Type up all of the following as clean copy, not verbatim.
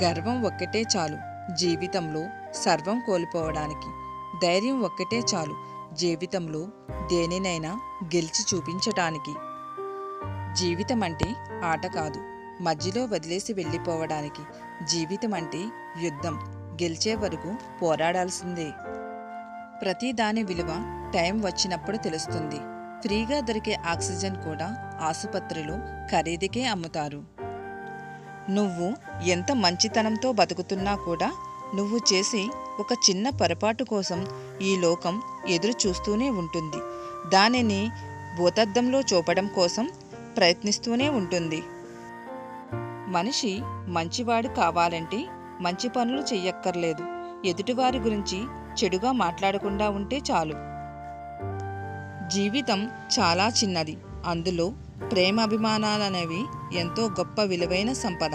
గర్వం ఒక్కటే చాలు జీవితంలో సర్వం కోల్పోవడానికి. ధైర్యం ఒక్కటే చాలు జీవితంలో దేనినైనా గెలిచి చూపించటానికి. జీవితం అంటే ఆట కాదు, మధ్యలో వదిలేసి వెళ్ళిపోవడానికి. జీవితం అంటే యుద్ధం, గెలిచే వరకు పోరాడాల్సిందే. ప్రతి దాని విలువ టైం వచ్చినప్పుడు తెలుస్తుంది. ఫ్రీగా దొరికే ఆక్సిజన్ కూడా ఆసుపత్రిలో ఖరీదుకే అమ్ముతారు. నువ్వు ఎంత మంచితనంతో బతుకుతున్నా కూడా నువ్వు చేసే ఒక చిన్న పొరపాటు కోసం ఈ లోకం ఎదురు చూస్తూనే ఉంటుంది. దానిని భూతద్దంలో చూపడం కోసం ప్రయత్నిస్తూనే ఉంటుంది. మనిషి మంచివాడు కావాలంటే మంచి పనులు చెయ్యక్కర్లేదు. ఎదుటివారి గురించి చెడుగా మాట్లాడకుండా ఉంటే చాలు. జీవితం చాలా చిన్నది, అందులో ప్రేమాభిమానాలనేవి ఎంతో గొప్ప విలువైన సంపద.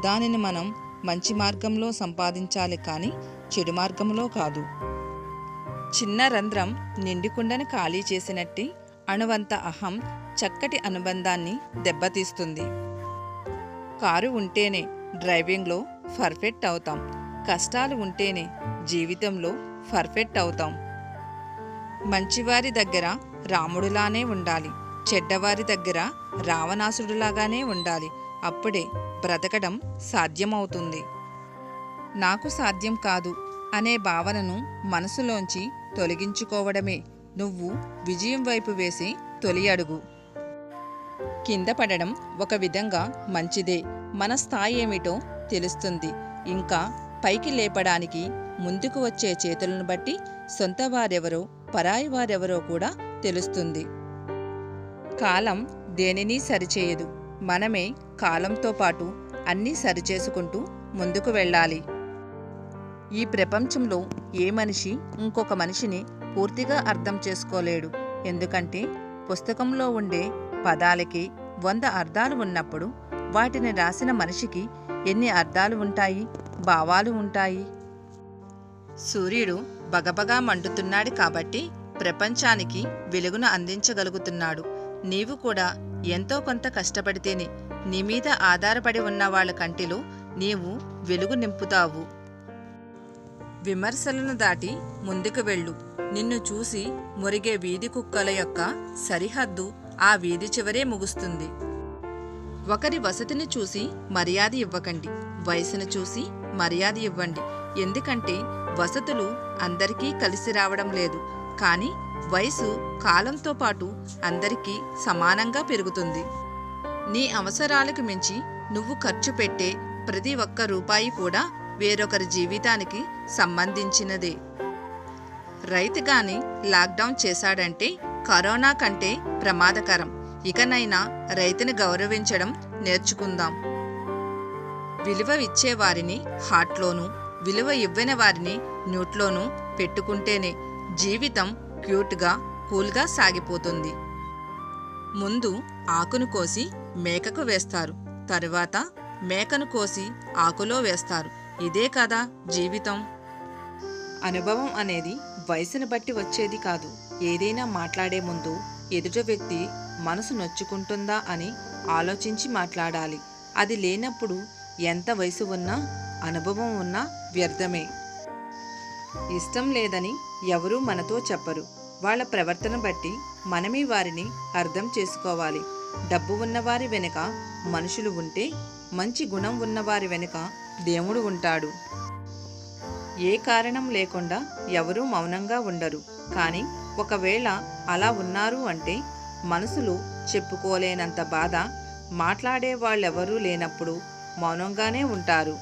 దానిని మనం మంచి మార్గంలో సంపాదించాలి, కానీ చెడు మార్గంలో కాదు. చిన్న రంధ్రం నిండుకుండను ఖాళీ చేసినట్టే అణువంత అహం చక్కటి అనుబంధాన్ని దెబ్బతీస్తుంది. కారు ఉంటేనే డ్రైవింగ్లో పర్ఫెక్ట్ అవుతాం. కష్టాలు ఉంటేనే జీవితంలో పర్ఫెక్ట్ అవుతాం. మంచివారి దగ్గర రాముడులానే ఉండాలి, చెడ్డవారి దగ్గర రావణాసుడులాగానే ఉండాలి. అప్పుడే బ్రతకడం సాధ్యమవుతుంది. నాకు సాధ్యం కాదు అనే భావనను మనసులోంచి తొలగించుకోవడమే నువ్వు విజయం వైపు వేసే తొలి అడుగు. కింద పడడం ఒక విధంగా మంచిదే. మన స్థాయి ఏమిటో తెలుస్తుంది. ఇంకా పైకి లేపడానికి ముందుకు వచ్చే చేతులను బట్టి సొంత వారెవరో పరాయి వారెవరో కూడా తెలుస్తుంది. కాలం దేనిని సరిచేయదు, మనమే కాలంతో పాటు అన్నీ సరిచేసుకుంటూ ముందుకు వెళ్ళాలి. ఈ ప్రపంచంలో ఏ మనిషి ఇంకొక మనిషిని పూర్తిగా అర్థం చేసుకోలేడు. ఎందుకంటే పుస్తకంలో ఉండే పదాలకి 100 అర్థాలు ఉన్నప్పుడు వాటిని రాసిన మనిషికి ఎన్ని అర్థాలు ఉంటాయి, భావాలు ఉంటాయి. సూర్యుడు బగబగా మండుతున్నాడు కాబట్టి ప్రపంచానికి వెలుగును అందించగలుగుతున్నాడు. నీవు కూడా ఎంతో కొంత కష్టపడితేనే నీ మీద ఆధారపడి ఉన్న వాళ్ళ కంటిలో నీవు వెలుగు నింపుతావు. విమర్శలను దాటి ముందుకు వెళ్ళు. నిన్ను చూసి మురిగే వీధి కుక్కల యొక్క సరిహద్దు ఆ వీధి చివరే ముగుస్తుంది. ఒకరి వసతిని చూసి మర్యాద ఇవ్వకండి, వయసును చూసి మర్యాద ఇవ్వండి. ఎందుకంటే వసతులు అందరికీ కలిసి రావడం లేదు, కానీ వయసు కాలంతో పాటు అందరికీ సమానంగా పెరుగుతుంది. నీ అవసరాలకు మించి నువ్వు ఖర్చు పెట్టే ప్రతి ఒక్క రూపాయి కూడా వేరొకరి జీవితానికి సంబంధించినదే. రైతు గాని లాక్డౌన్ చేశాడంటే కరోనా కంటే ప్రమాదకరం. ఇకనైనా రైతుని గౌరవించడం నేర్చుకుందాం. విలువ ఇచ్చేవారిని హార్ట్లోనూ, విలువ ఇవ్వని వారిని న్యూట్లోనూ పెట్టుకుంటేనే జీవితం క్యూట్గా, కూల్గా సాగిపోతుంది. ముందు ఆకును కోసి మేకకు వేస్తారు, తరువాత మేకను కోసి ఆకులో వేస్తారు. ఇదే కదా జీవితం. అనుభవం అనేది వయసును బట్టి వచ్చేది కాదు. ఏదైనా మాట్లాడే ముందు ఎదుటి వ్యక్తి మనసు నొచ్చుకుంటుందా అని ఆలోచించి మాట్లాడాలి. అది లేనప్పుడు ఎంత వయసు ఉన్నా, అనుభవం ఉన్నా వ్యర్థమే. ఇష్టం లేదని ఎవరూ మనతో చెప్పరు. వాళ్ళ ప్రవర్తన బట్టి మనమే వారిని అర్థం చేసుకోవాలి. డబ్బు ఉన్నవారి వెనుక మనుషులు ఉంటే, మంచి గుణం ఉన్నవారి వెనుక దేవుడు ఉంటాడు. ఏ కారణం లేకుండా ఎవరూ మౌనంగా ఉండరు. కానీ ఒకవేళ అలా ఉన్నారు అంటే మనసులో చెప్పుకోలేనంత బాధ మాట్లాడే వాళ్ళెవరూ లేనప్పుడు మౌనంగానే ఉంటారు.